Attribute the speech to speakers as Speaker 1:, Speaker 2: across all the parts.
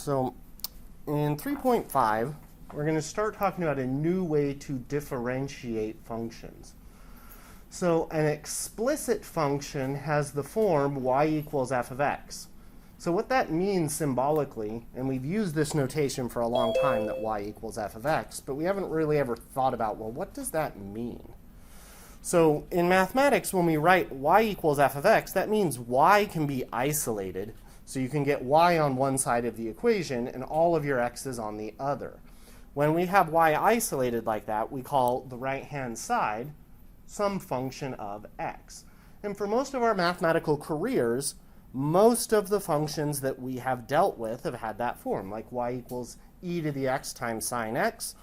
Speaker 1: So in 3.5, we're going to start talking about a new way to differentiate functions. So an explicit function has the form y equals f of x. So what that means symbolically, and we've used this notation for a long time that y equals f of x, but we haven't really ever thought about, well, what does that mean? So in mathematics, when we write y equals f of x, that means y can be isolated. So you can get y on one side of the equation and all of your x's on the other. When we have y isolated like that, we call the right-hand side some function of x. And for most of our mathematical careers, most of the functions that we have dealt with have had that form, like y equals e to the x times sine x,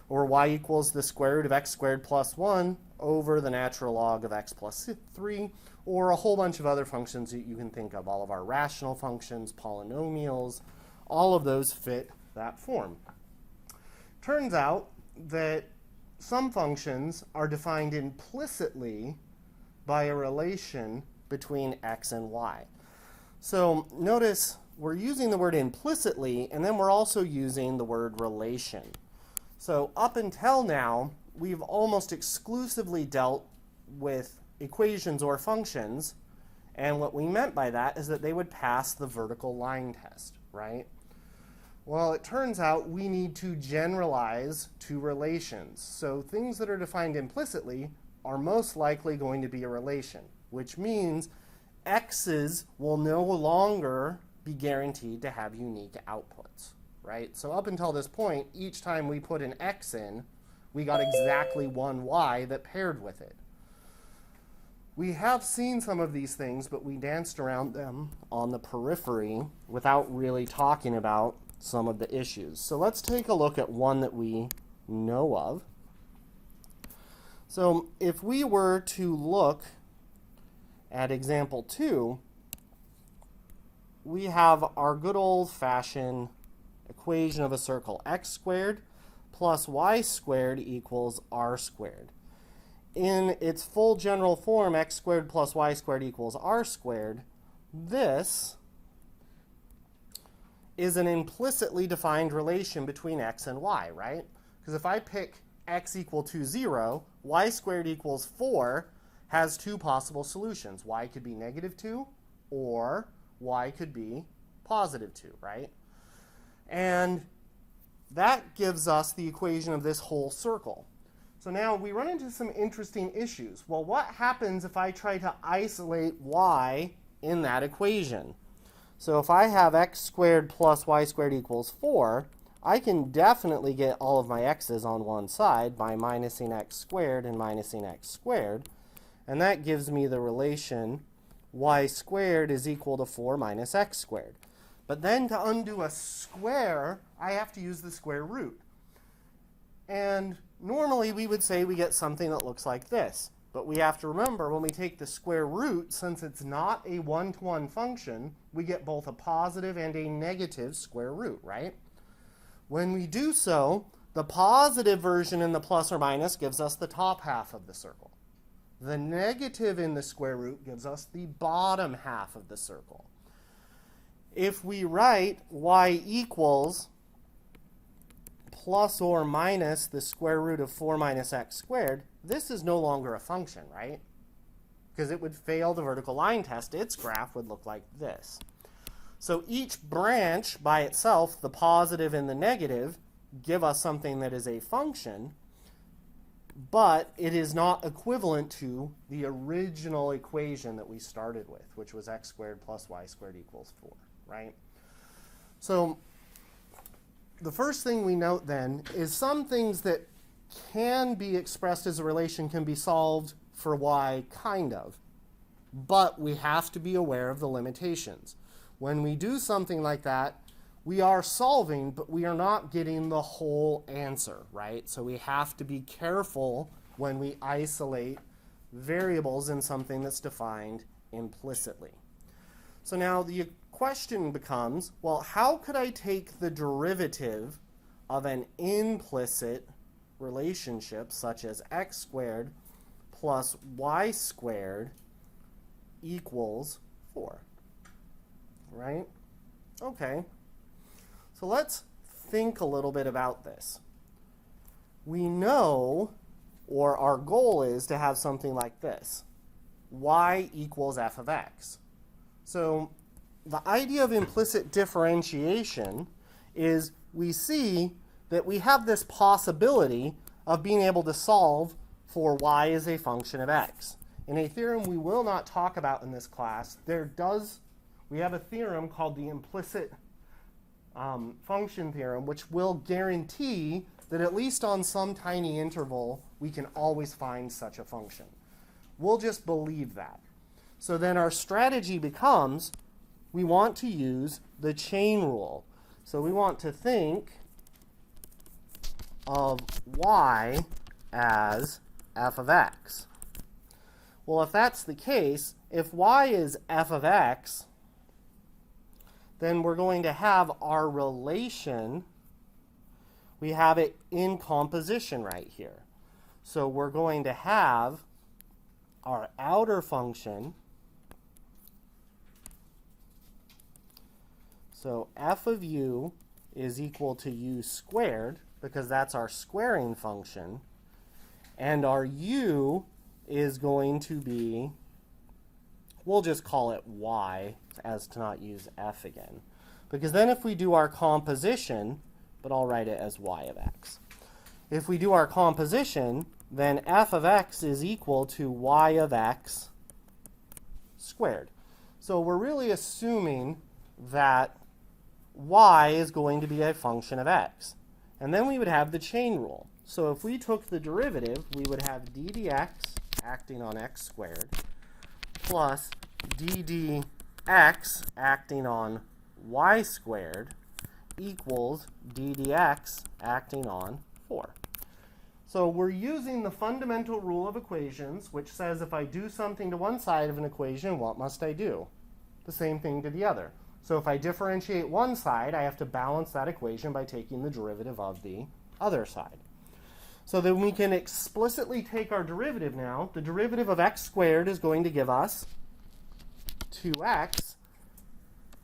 Speaker 1: or y equals the square root of x squared plus 1 over the natural log of x plus 3, or a whole bunch of other functions that you can think of. All of our rational functions, polynomials, all of those fit that form. Turns out that some functions are defined implicitly by a relation between x and y. So notice we're using the word implicitly, and then we're also using the word relation. So up until now, we've almost exclusively dealt with equations or functions, and what we meant by that is that they would pass the vertical line test, right? Well, it turns out we need to generalize to relations. So things that are defined implicitly are most likely going to be a relation, which means x's will no longer be guaranteed to have unique outputs, right? So up until this point, each time we put an x in, we got exactly one y that paired with it. We have seen some of these things, but we danced around them on the periphery without really talking about some of the issues. So let's take a look at one that we know of. So if we were to look at example 2, we have our good old-fashioned equation of a circle, x squared plus y squared equals r squared. In its full general form, x squared plus y squared equals r squared, this is an implicitly defined relation between x and y, right? Because if I pick x equal to 0, y squared equals 4 has two possible solutions. Y could be negative 2, or y could be positive 2, right? And that gives us the equation of this whole circle. So now we run into some interesting issues. Well, what happens if I try to isolate y in that equation? So if I have x squared plus y squared equals 4, I can definitely get all of my x's on one side by minusing x squared and minusing x squared. And that gives me the relation y squared is equal to 4 minus x squared. But then to undo a square, I have to use the square root. And normally we would say we get something that looks like this. But we have to remember when we take the square root, since it's not a one-to-one function, we get both a positive and a negative square root, right? When we do so, the positive version in the plus or minus gives us the top half of the circle. The negative in the square root gives us the bottom half of the circle. If we write y equals plus or minus the square root of 4 minus x squared, this is no longer a function, right? Because it would fail the vertical line test. Its graph would look like this. So each branch by itself, the positive and the negative, give us something that is a function, but it is not equivalent to the original equation that we started with, which was x squared plus y squared equals 4, right? So the first thing we note then is some things that can be expressed as a relation can be solved for y, kind of. But we have to be aware of the limitations. When we do something like that, we are solving, but we are not getting the whole answer, right? So we have to be careful when we isolate variables in something that's defined implicitly. So now the question becomes, well, how could I take the derivative of an implicit relationship such as x squared plus y squared equals 4, right? Okay. So let's think a little bit about this. We know, or our goal is to have something like this. Y equals f of x. So the idea of implicit differentiation is we see that we have this possibility of being able to solve for y as a function of x. In a theorem we will not talk about in this class, we have a theorem called the implicit function theorem, which will guarantee that at least on some tiny interval, we can always find such a function. We'll just believe that. So then our strategy becomes, we want to use the chain rule. So we want to think of y as f of x. Well, if that's the case, if y is f of x, then we're going to have our relation, we have it in composition right here. So we're going to have our outer function, so f of u is equal to u squared, because that's our squaring function, and our u is going to be, we'll just call it y, as to not use f again. Because then if we do our composition, but I'll write it as y of x. If we do our composition, then f of x is equal to y of x squared. So we're really assuming that y is going to be a function of x. And then we would have the chain rule. So if we took the derivative, we would have d dx acting on x squared plus d dx acting on y squared equals d dx acting on 4. So we're using the fundamental rule of equations, which says if I do something to one side of an equation, what must I do? The same thing to the other. So if I differentiate one side, I have to balance that equation by taking the derivative of the other side. So then we can explicitly take our derivative now. The derivative of x squared is going to give us 2x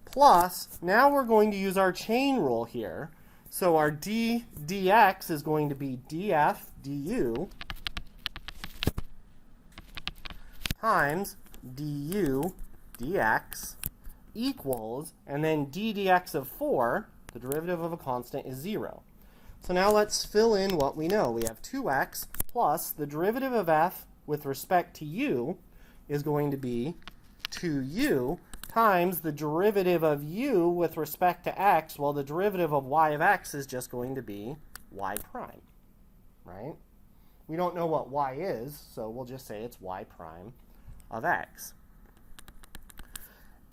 Speaker 1: plus, now we're going to use our chain rule here. So our d dx is going to be df du times du dx equals, and then d dx of 4, the derivative of a constant, is 0. So now let's fill in what we know. We have 2x plus the derivative of f with respect to u is going to be 2u times the derivative of u with respect to x. Well, the derivative of y of x is just going to be y prime, right? We don't know what y is, so we'll just say it's y prime of x.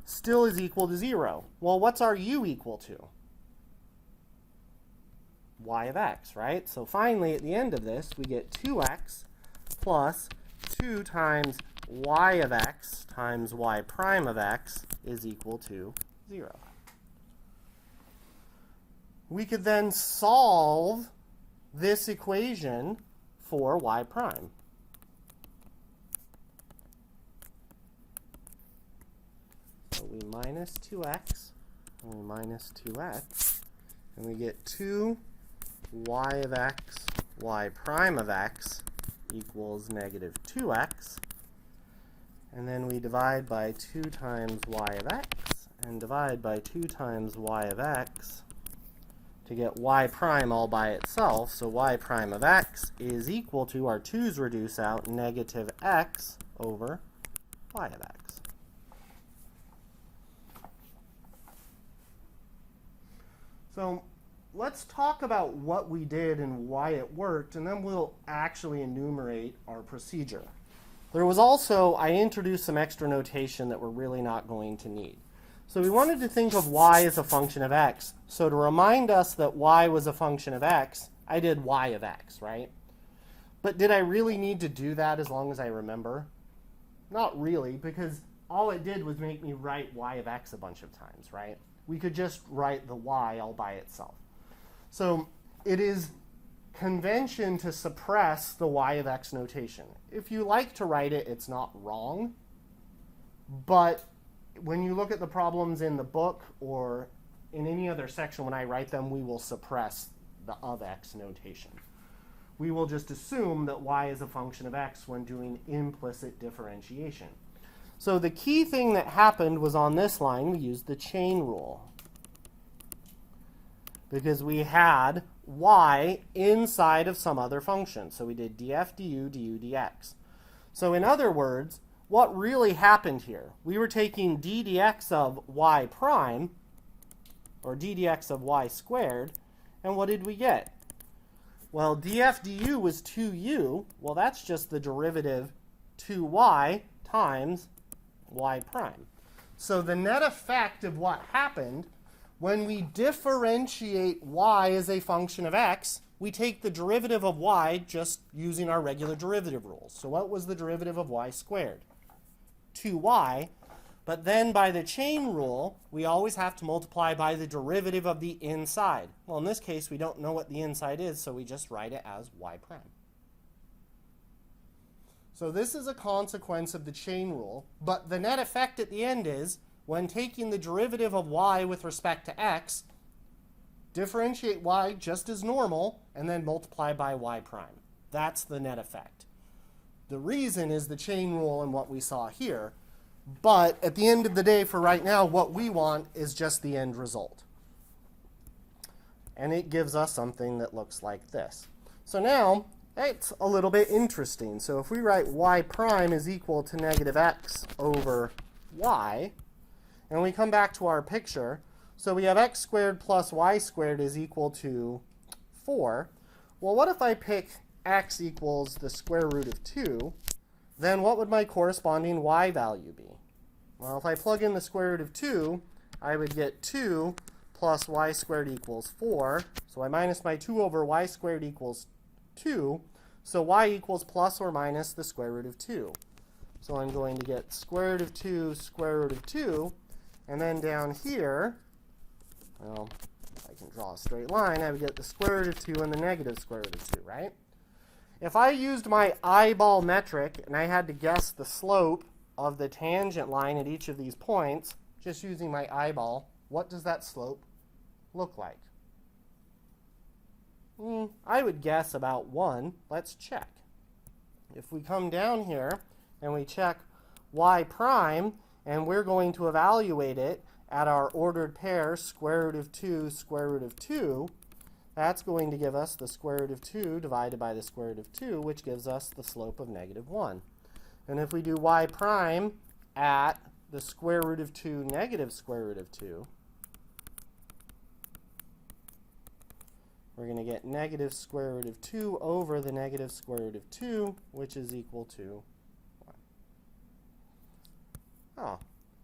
Speaker 1: Still is equal to 0. Well, what's our u equal to? Y of x, right? So finally, at the end of this, we get 2x plus 2 times y of x times y prime of x is equal to 0. We could then solve this equation for y prime. So we minus 2x, and we minus 2x, and we get 2 y of x, y prime of x equals negative 2x. And then we divide by 2 times y of x, and divide by 2 times y of x to get y prime all by itself. So y prime of x is equal to, our 2's reduce out, negative x over y of x. So let's talk about what we did and why it worked, and then we'll actually enumerate our procedure. There was also, I introduced some extra notation that we're really not going to need. So we wanted to think of y as a function of x. So to remind us that y was a function of x, I did y of x, right? But did I really need to do that as long as I remember? Not really, because all it did was make me write y of x a bunch of times, right? We could just write the y all by itself. So it is convention to suppress the y of x notation. If you like to write it, it's not wrong. But when you look at the problems in the book or in any other section when I write them, we will suppress the of x notation. We will just assume that y is a function of x when doing implicit differentiation. So the key thing that happened was on this line, we used the chain rule. Because we had y inside of some other function. So we did df, du, du, dx. So in other words, what really happened here? We were taking d dx of y prime, or d dx of y squared, and what did we get? Well, df du was 2u. Well, that's just the derivative 2y times y prime. So the net effect of what happened when we differentiate y as a function of x, we take the derivative of y just using our regular derivative rules. So what was the derivative of y squared? 2y. But then by the chain rule, we always have to multiply by the derivative of the inside. Well, in this case, we don't know what the inside is, so we just write it as y prime. So this is a consequence of the chain rule, but the net effect at the end is, when taking the derivative of y with respect to x, differentiate y just as normal, and then multiply by y prime. That's the net effect. The reason is the chain rule and what we saw here. But at the end of the day, for right now, what we want is just the end result. And it gives us something that looks like this. So now, it's a little bit interesting. So if we write y prime is equal to negative x over y, and we come back to our picture, so we have x squared plus y squared is equal to 4. Well, what if I pick x equals the square root of 2? Then what would my corresponding y value be? Well, if I plug in the square root of 2, I would get 2 plus y squared equals 4. So I minus my 2 over y squared equals 2. So y equals plus or minus the square root of 2. So I'm going to get square root of 2, square root of 2. And then down here, well, if I can draw a straight line, I would get the square root of 2 and the negative square root of 2, right? If I used my eyeball metric and I had to guess the slope of the tangent line at each of these points, just using my eyeball, what does that slope look like? I would guess about 1. Let's check. If we come down here and we check y prime, and we're going to evaluate it at our ordered pair, square root of 2, square root of 2, that's going to give us the square root of 2 divided by the square root of 2, which gives us the slope of negative 1. And if we do y prime at the square root of 2, negative square root of 2, we're going to get negative square root of 2 over the negative square root of 2, which is equal to 1. Oh.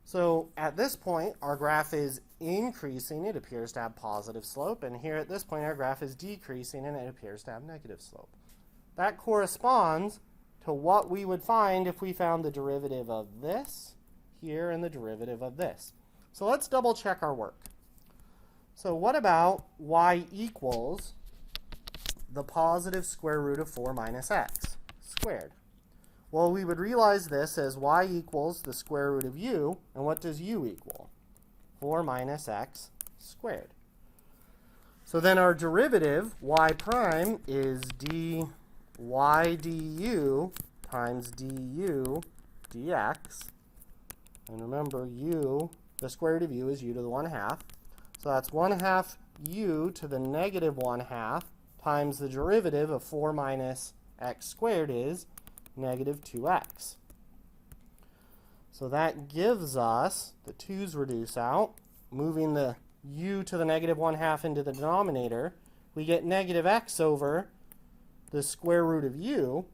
Speaker 1: So at this point, our graph is increasing. It appears to have positive slope. And here at this point, our graph is decreasing, and it appears to have negative slope. That corresponds to what we would find if we found the derivative of this here and the derivative of this. So let's double check our work. So what about y equals the positive square root of 4 minus x squared? Well, we would realize this as y equals the square root of u, and what does u equal? 4 minus x squared. So then our derivative, y prime, is dy du times du dx. And remember, u, the square root of u is u to the 1/2. So that's 1/2 u to the negative 1/2 times the derivative of 4 minus x squared is negative 2x. So that gives us, the 2's reduce out, moving the u to the negative 1/2 into the denominator, we get negative x over the square root of u,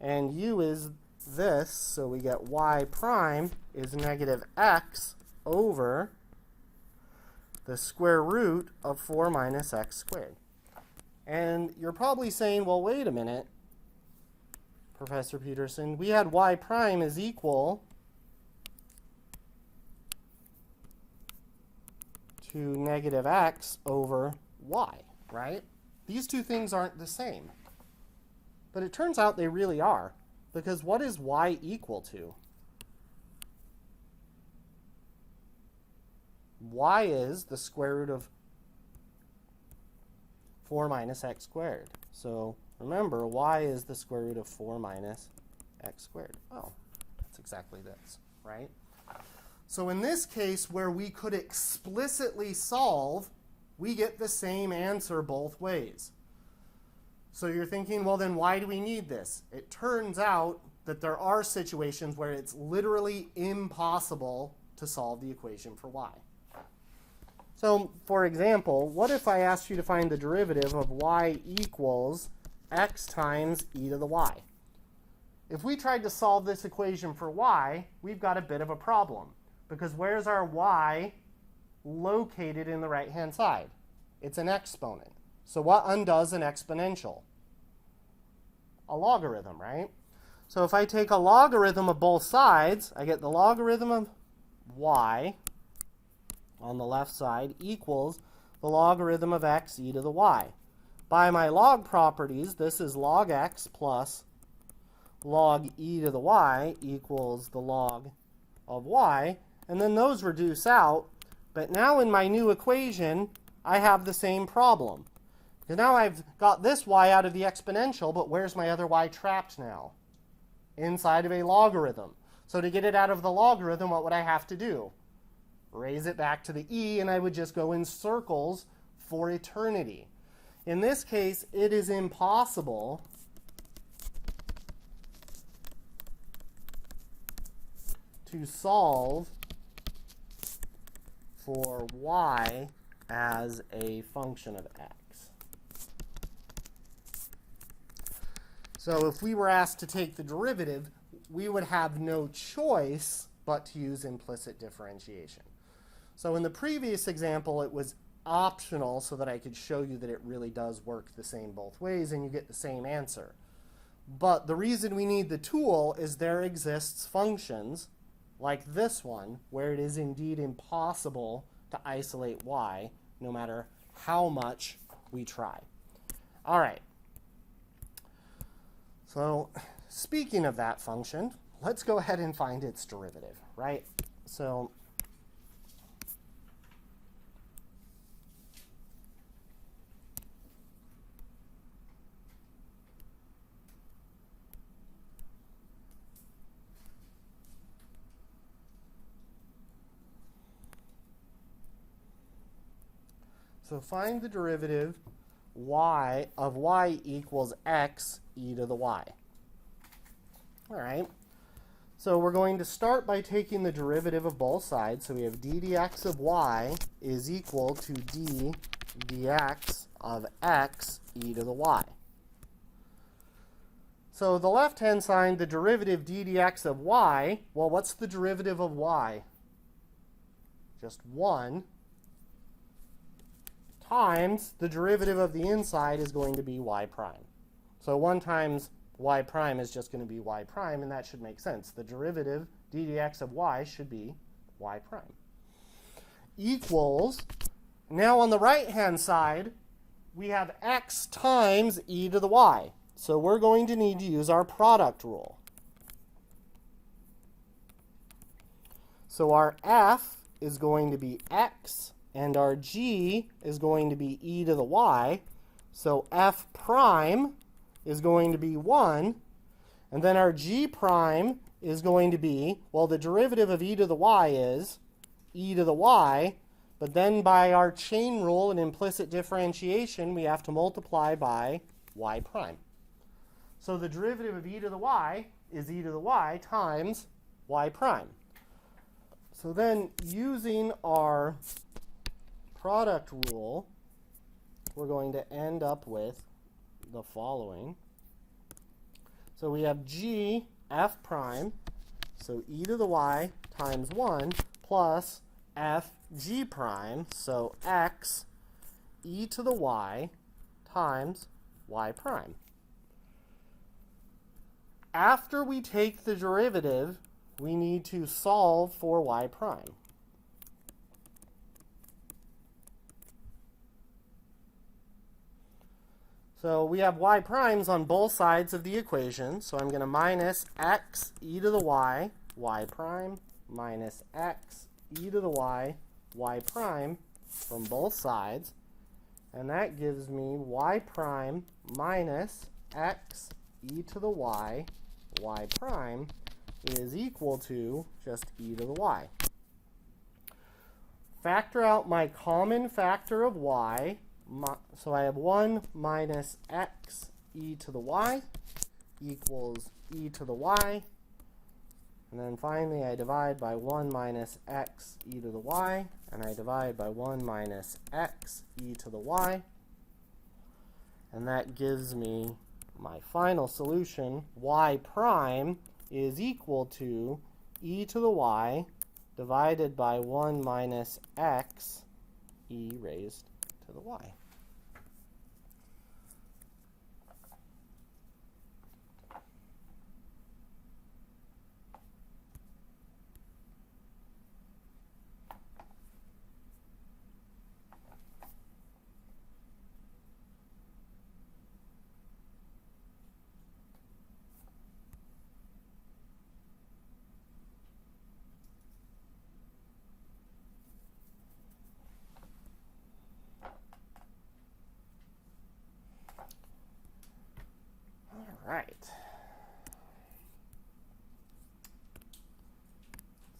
Speaker 1: and u is this, so we get y prime is negative x over the square root of 4 minus x squared. And you're probably saying, well, wait a minute, Professor Peterson, we had y prime is equal to negative x over y, right? These two things aren't the same. But it turns out they really are, because what is y equal to? y is the square root of 4 minus x squared. So remember, y is the square root of 4 minus x squared. Oh, that's exactly this, right? So in this case, where we could explicitly solve, we get the same answer both ways. So you're thinking, well, then why do we need this? It turns out that there are situations where it's literally impossible to solve the equation for y. So, for example, what if I asked you to find the derivative of y equals x times e to the y? If we tried to solve this equation for y, we've got a bit of a problem. Because where's our y located in the right-hand side? It's an exponent. So what undoes an exponential? A logarithm, right? So if I take a logarithm of both sides, I get the logarithm of y on the left side equals the logarithm of x e to the y. By my log properties, this is log x plus log e to the y equals the log of y. And then those reduce out. But now in my new equation, I have the same problem. Because now I've got this y out of the exponential, but where's my other y trapped now? Inside of a logarithm. So to get it out of the logarithm, what would I have to do? Raise it back to the e, and I would just go in circles for eternity. In this case, it is impossible to solve for y as a function of x. So if we were asked to take the derivative, we would have no choice but to use implicit differentiation. So in the previous example, it was optional so that I could show you that it really does work the same both ways and you get the same answer. But the reason we need the tool is there exists functions like this one where it is indeed impossible to isolate y no matter how much we try. All right. So speaking of that function, let's go ahead and find its derivative, right? So find the derivative y of y equals x e to the y. All right. So we're going to start by taking the derivative of both sides. So we have d dx of y is equal to d dx of x e to the y. So the left-hand side, the derivative d dx of y, well, what's the derivative of y? Just 1 times the derivative of the inside is going to be y prime. So 1 times y prime is just going to be y prime, and that should make sense. The derivative, d dx of y, should be y prime. Equals, now on the right-hand side, we have x times e to the y. So we're going to need to use our product rule. So our f is going to be x, and our g is going to be e to the y. So f prime is going to be 1. And then our g prime is going to be, well, the derivative of e to the y is e to the y. But then by our chain rule and implicit differentiation, we have to multiply by y prime. So the derivative of e to the y is e to the y times y prime. So then using our product rule, we're going to end up with the following. So we have g f prime, so e to the y times 1 plus f g prime, so x e to the y times y prime. After we take the derivative, we need to solve for y prime. So we have y primes on both sides of the equation. So I'm going to minus x e to the y, y prime, minus x e to the y, y prime from both sides, and that gives me y prime minus x e to the y prime is equal to just e to the y. Factor out my common factor of y, so I have 1 minus x e to the y equals e to the y. And then finally I divide by 1 minus x e to the y, and I divide by 1 minus x e to the y. And that gives me my final solution. Y prime is equal to e to the y divided by 1 minus x e raised to the y. Right.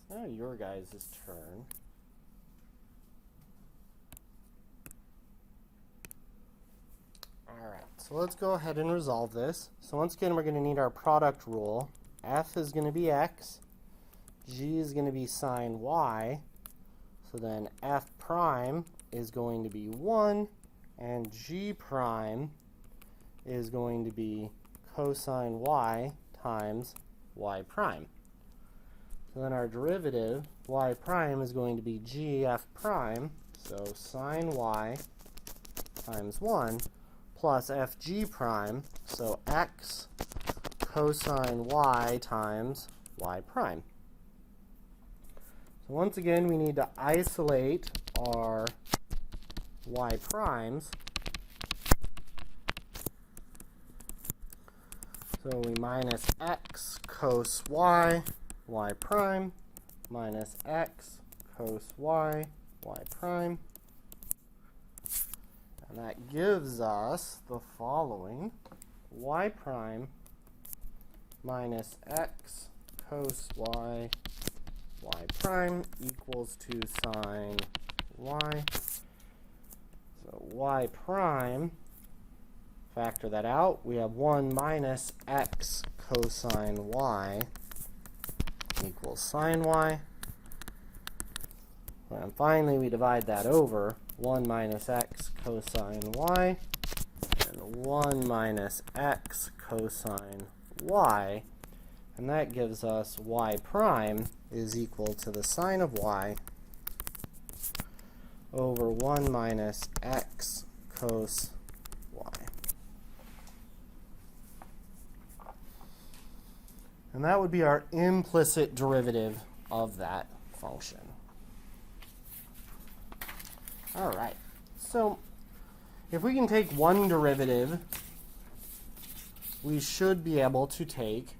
Speaker 1: So now your guys' turn. Alright, so let's go ahead and resolve this. So once again, we're going to need our product rule. F is going to be x, g is going to be sine y, so then f prime is going to be 1, and g prime is going to be cosine y times y prime. So then our derivative, y prime, is going to be gf prime, so sine y times 1, plus fg prime, so x cosine y times y prime. So once again, we need to isolate our y primes. So we minus x cos y, y prime, minus x cos y, y prime. And that gives us the following: y prime minus x cos y, y prime equals to sine y. So y prime, factor that out, we have 1 minus x cosine y equals sine y. And finally, we divide that over 1 minus x cosine y and 1 minus x cosine y. And that gives us y prime is equal to the sine of y over 1 minus x cos y. And that would be our implicit derivative of that function. All right, so if we can take one derivative, we should be able to take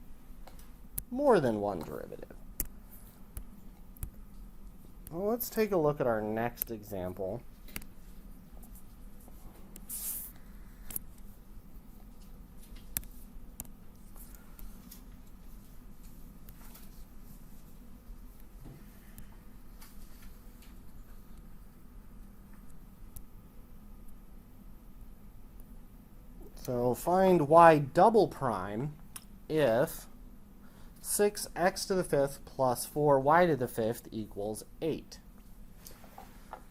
Speaker 1: more than one derivative. Well, let's take a look at our next example. So find y double prime if 6x to the fifth plus 4y to the fifth equals 8.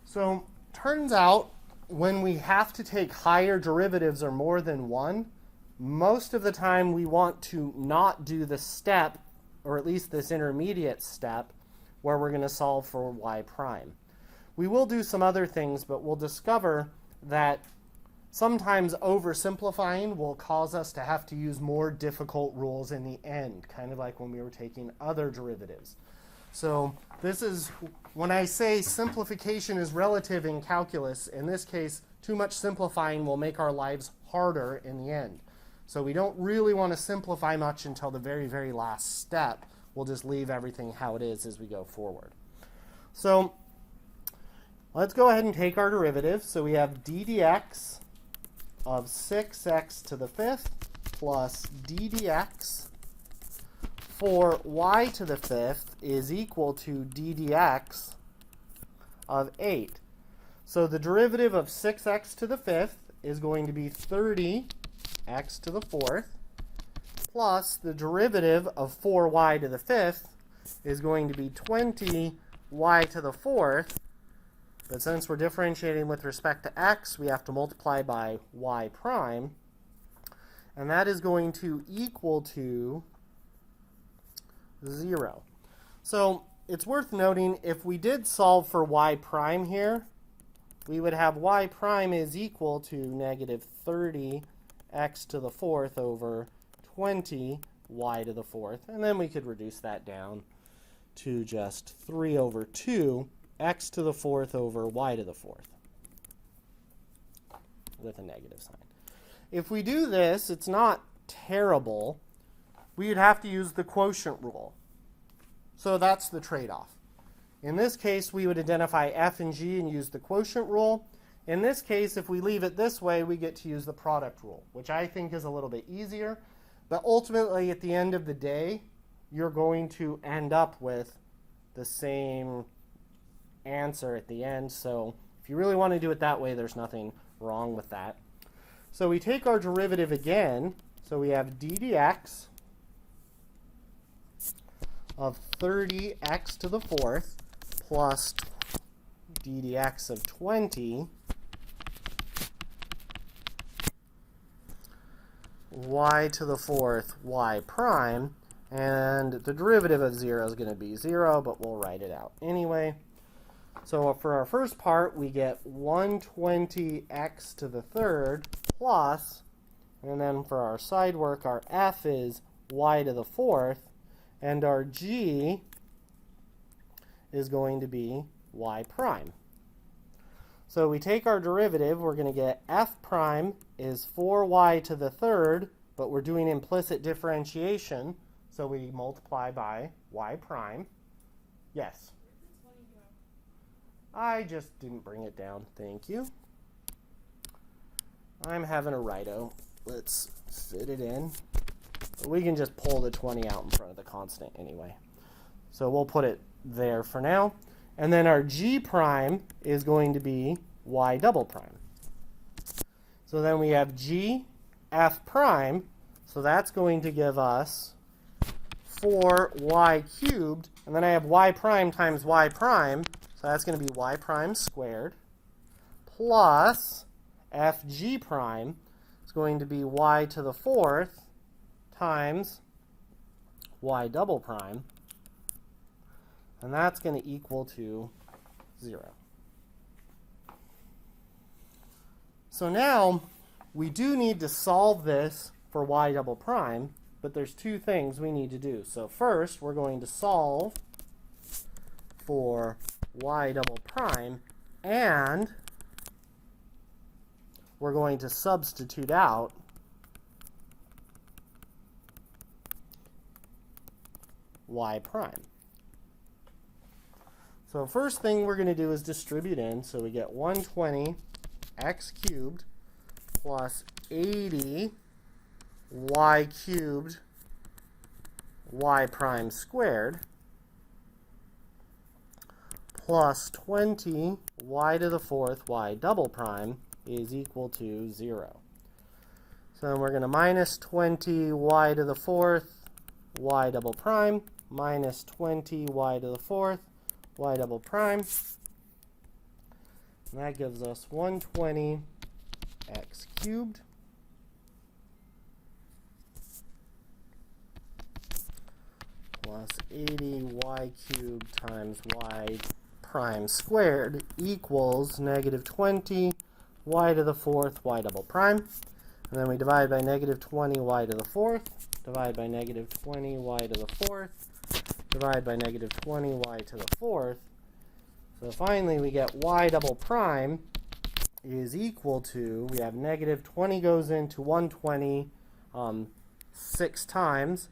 Speaker 1: So turns out when we have to take higher derivatives or more than one, most of the time we want to not do the step, or at least this intermediate step, where we're going to solve for y prime. We will do some other things, but we'll discover that sometimes oversimplifying will cause us to have to use more difficult rules in the end, kind of like when we were taking other derivatives. So this is, when I say simplification is relative in calculus, in this case, too much simplifying will make our lives harder in the end. So we don't really want to simplify much until the very, very last step. We'll just leave everything how it is as we go forward. So Let's go ahead and take our derivative. So we have d dx of 6x to the 5th plus d dx for y to the 5th is equal to d dx of 8. So the derivative of 6x to the 5th is going to be 30x to the 4th plus the derivative of 4y to the 5th is going to be 20y to the 4th. But since we're differentiating with respect to x, we have to multiply by y prime. And that is going to equal to 0. So it's worth noting, if we did solve for y prime here, we would have y prime is equal to negative 30x to the 4th over 20y to the 4th. And then we could reduce that down to just 3 over 2 x to the 4th over y to the 4th with a negative sign. If we do this, it's not terrible. We'd have to use the quotient rule. So that's the trade-off. In this case, we would identify f and g and use the quotient rule. In this case, if we leave it this way, we get to use the product rule, which I think is a little bit easier. But ultimately, at the end of the day, you're going to end up with the same answer at the end. So if you really want to do it that way, there's nothing wrong with that. So we take our derivative again. So we have d dx of 30x to the 4th plus d dx of 20 y to the 4th y prime. And the derivative of 0 is going to be 0, but we'll write it out anyway. So for our first part, we get 120x to the 3rd plus, and then for our side work, our f is y to the 4th, and our g is going to be y prime. So we take our derivative, we're going to get f prime is 4y to the 3rd, but we're doing implicit differentiation, so we multiply by y prime. Yes? I just didn't bring it down. Thank you. I'm having a righto. Let's fit it in. But we can just pull the 20 out in front of the constant anyway. So we'll put it there for now. And then our g prime is going to be y double prime. So then we have g f prime. So that's going to give us 4y cubed. And then I have y prime times y prime. So that's going to be y prime squared plus fg prime is going to be y to the 4th times y double prime. And that's going to equal to 0. So now we do need to solve this for y double prime, but there's two things we need to do. So first, we're going to solve for y double prime, and we're going to substitute out y prime. So first thing we're going to do is distribute in. So we get 120 x cubed plus 80 y cubed y prime squared plus 20 y to the 4th y double prime is equal to 0. So we're going to minus 20 y to the 4th y double prime minus 20 y to the 4th y double prime. And that gives us 120 x cubed plus 80 y cubed times y prime squared equals negative 20 y to the 4th y double prime. And then we divide by negative 20 y to the 4th, divide by negative 20 y to the 4th, divide by negative 20 y to the 4th. So finally we get y double prime is equal to, we have negative 20 goes into 120 6 times.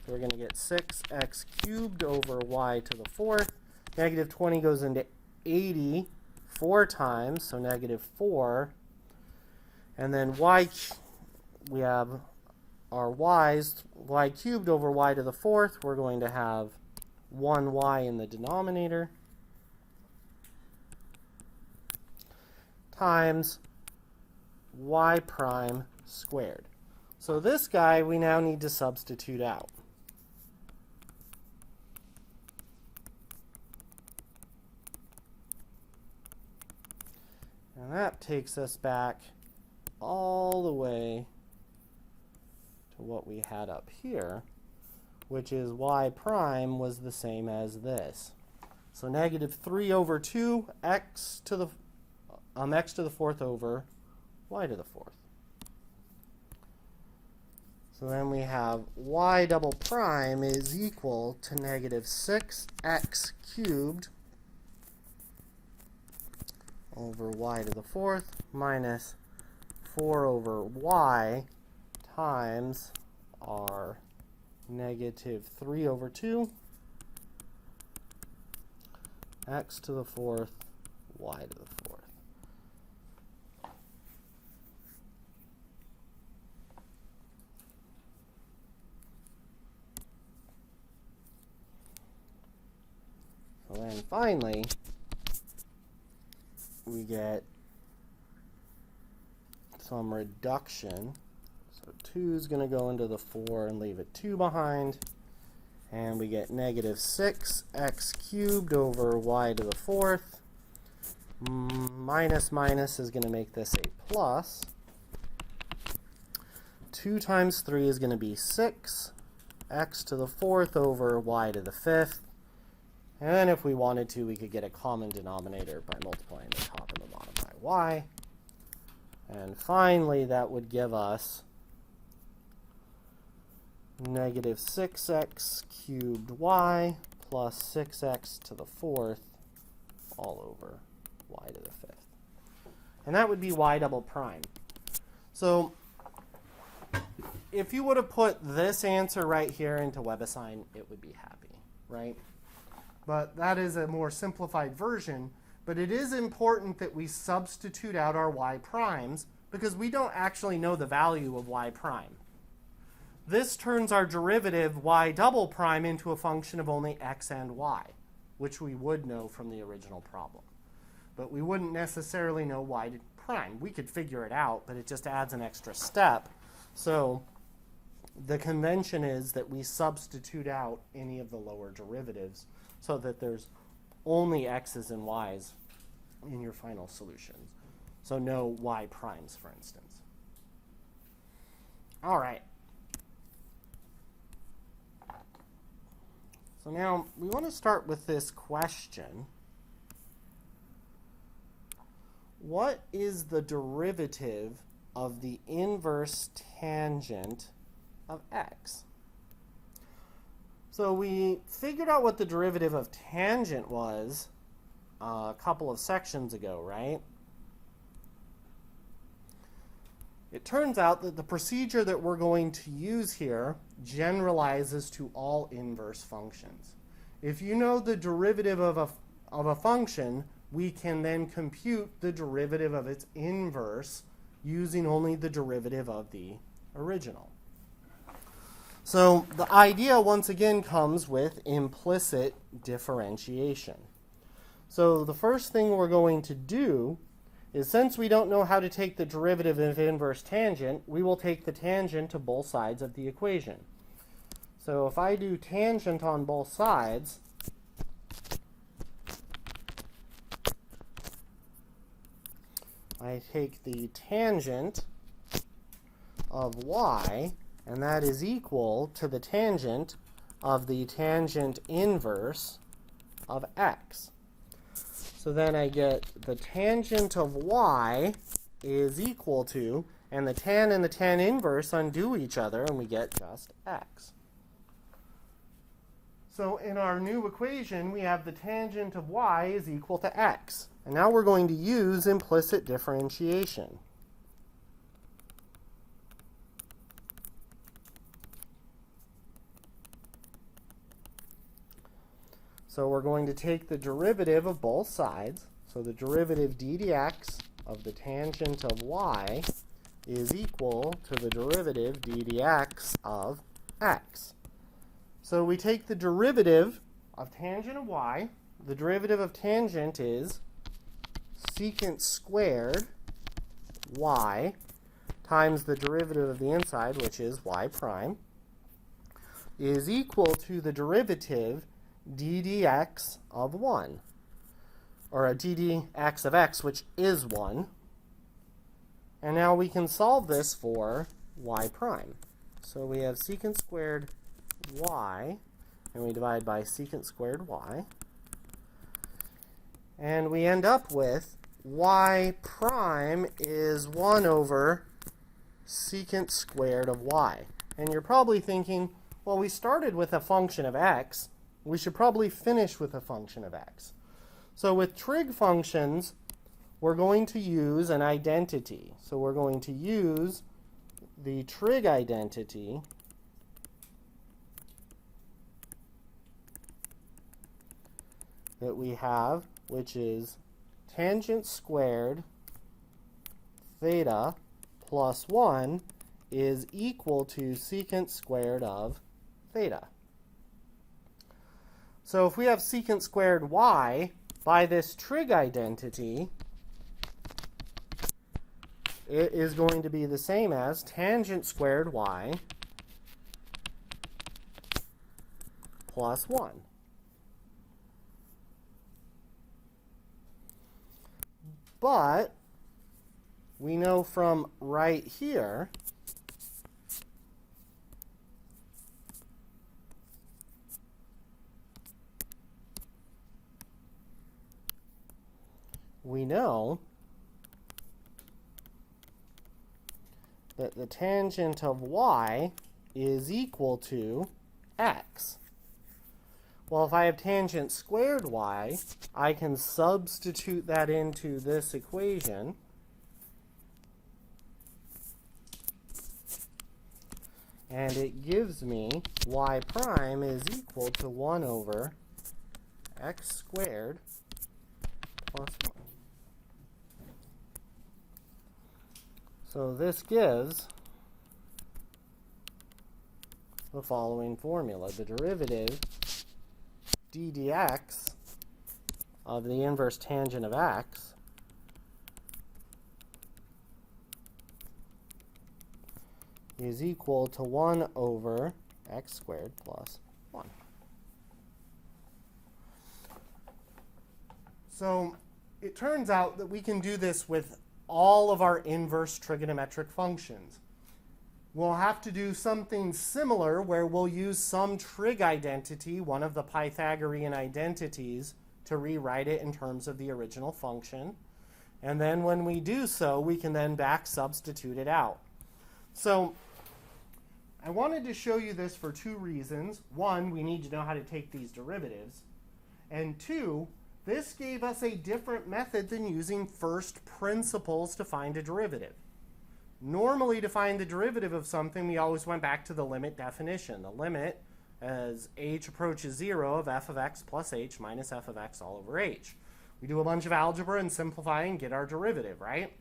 Speaker 1: So we're going to get 6x cubed over y to the 4th. Negative 20 goes into 80 4 times, so negative 4. And then we have our y's, y cubed over y to the 4th. We're going to have 1y in the denominator times y prime squared. So this guy we now need to substitute out. And that takes us back all the way to what we had up here, which is y prime was the same as this. So negative 3 over 2 x to the 4th over y to the 4th. So then we have y double prime is equal to negative 6x cubed over y to the 4th minus 4 over y times our negative 3 over 2 x to the 4th y to the 4th. So then finally we get some reduction. So 2 is going to go into the 4 and leave a 2 behind. And we get negative 6x cubed over y to the 4th. Minus minus is going to make this a plus. 2 times 3 is going to be 6. X to the 4th over y to the 5th. And then if we wanted to, we could get a common denominator by multiplying the top and the bottom by y. And finally, that would give us negative 6x cubed y plus 6x to the 4th all over y to the 5th. And that would be y double prime. So if you would have put this answer right here into WebAssign, it would be happy, right? But that is a more simplified version. But it is important that we substitute out our y primes because we don't actually know the value of y prime. This turns our derivative y double prime into a function of only x and y, which we would know from the original problem. But we wouldn't necessarily know y prime. We could figure it out, but it just adds an extra step. So the convention is that we substitute out any of the lower derivatives so that there's only x's and y's in your final solutions. So no y primes, for instance. All right. So now we want to start with this question. What is the derivative of the inverse tangent of x? So we figured out what the derivative of tangent was a couple of sections ago, right? It turns out that the procedure that we're going to use here generalizes to all inverse functions. If you know the derivative of a function, we can then compute the derivative of its inverse using only the derivative of the original. So the idea, once again, comes with implicit differentiation. So the first thing we're going to do is, since we don't know how to take the derivative of inverse tangent, we will take the tangent to both sides of the equation. So if I do tangent on both sides, I take the tangent of y, and that is equal to the tangent of the tangent inverse of x. So then I get the tangent of y is equal to, and the tan and the tan inverse undo each other, and we get just x. So in our new equation, we have the tangent of y is equal to x. And now we're going to use implicit differentiation. So we're going to take the derivative of both sides. So the derivative d dx of the tangent of y is equal to the derivative d dx of x. So we take the derivative of tangent of y. The derivative of tangent is secant squared y times the derivative of the inside, which is y prime, is equal to the derivative d dx of 1, or a d dx of x, which is 1. And now we can solve this for y prime. So we have secant squared y, and we divide by secant squared y. And we end up with y prime is 1 over secant squared of y. And you're probably thinking, well, we started with a function of x. We should probably finish with a function of x. So with trig functions, we're going to use an identity. So we're going to use the trig identity that we have, which is tangent squared theta plus 1 is equal to secant squared of theta. So if we have secant squared y, by this trig identity, it is going to be the same as tangent squared y plus 1. But we know from right here that the tangent of y is equal to x. Well, if I have tangent squared y, I can substitute that into this equation. And it gives me y prime is equal to 1 over x squared plus 1. So this gives the following formula. The derivative d dx of the inverse tangent of x is equal to 1 over x squared plus 1. So it turns out that we can do this with all of our inverse trigonometric functions. We'll have to do something similar where we'll use some trig identity, one of the Pythagorean identities, to rewrite it in terms of the original function. And then when we do so, we can then back substitute it out. So I wanted to show you this for two reasons. One, we need to know how to take these derivatives. And two, this gave us a different method than using first principles to find a derivative. Normally, to find the derivative of something, we always went back to the limit definition. The limit, as h approaches 0, of f of x plus h minus f of x all over h. We do a bunch of algebra and simplify and get our derivative, right?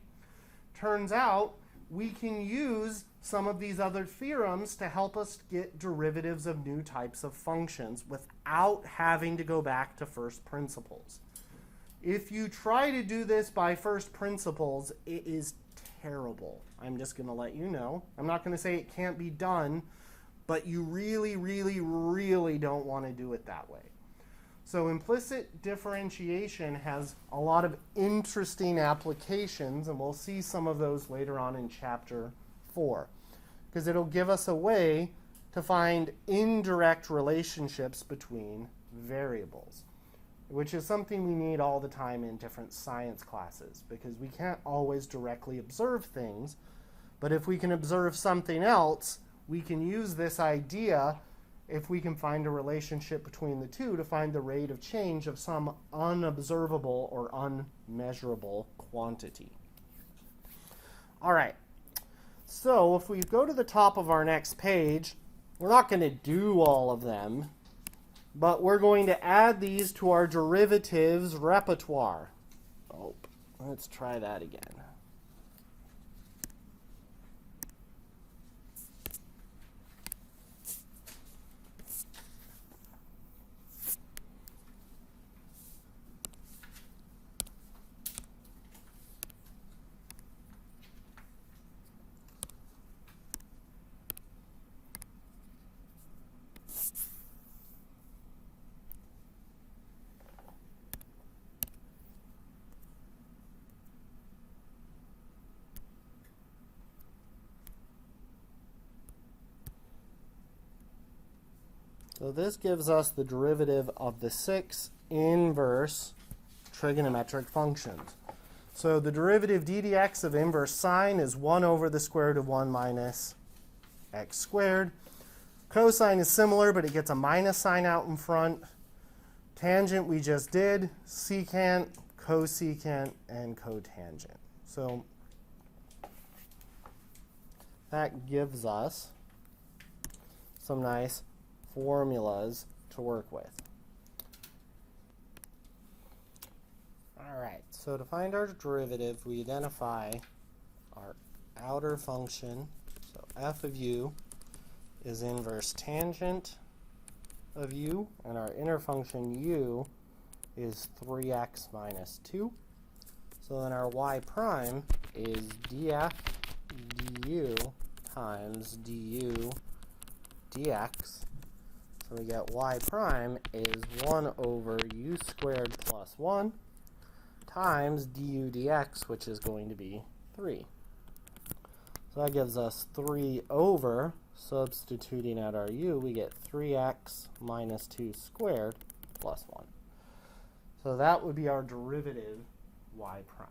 Speaker 1: Turns out we can use some of these other theorems to help us get derivatives of new types of functions without having to go back to first principles. If you try to do this by first principles, it is terrible. I'm just going to let you know. I'm not going to say it can't be done, but you really, really, really don't want to do it that way. So implicit differentiation has a lot of interesting applications, and we'll see some of those later on in chapter 4, because it'll give us a way to find indirect relationships between variables, which is something we need all the time in different science classes, because we can't always directly observe things, but if we can observe something else, we can use this idea, if we can find a relationship between the two, to find the rate of change of some unobservable or unmeasurable quantity. All right, so if we go to the top of our next page, we're not going to do all of them, but we're going to add these to our derivatives repertoire. Oh, let's try that again. So this gives us the derivative of the 6 inverse trigonometric functions. So the derivative d dx of inverse sine is 1 over the square root of 1 minus x squared. Cosine is similar, but it gets a minus sign out in front. Tangent we just did, secant, cosecant, and cotangent. So that gives us some nice formulas to work with. All right, so to find our derivative, we identify our outer function. So f of u is inverse tangent of u, and our inner function u is 3x minus 2. So then our y prime is df du times du dx. So we get y prime is 1 over u squared plus 1 times du dx, which is going to be 3. So that gives us 3 over, substituting out our u, we get 3x minus 2 squared plus 1. So that would be our derivative y prime.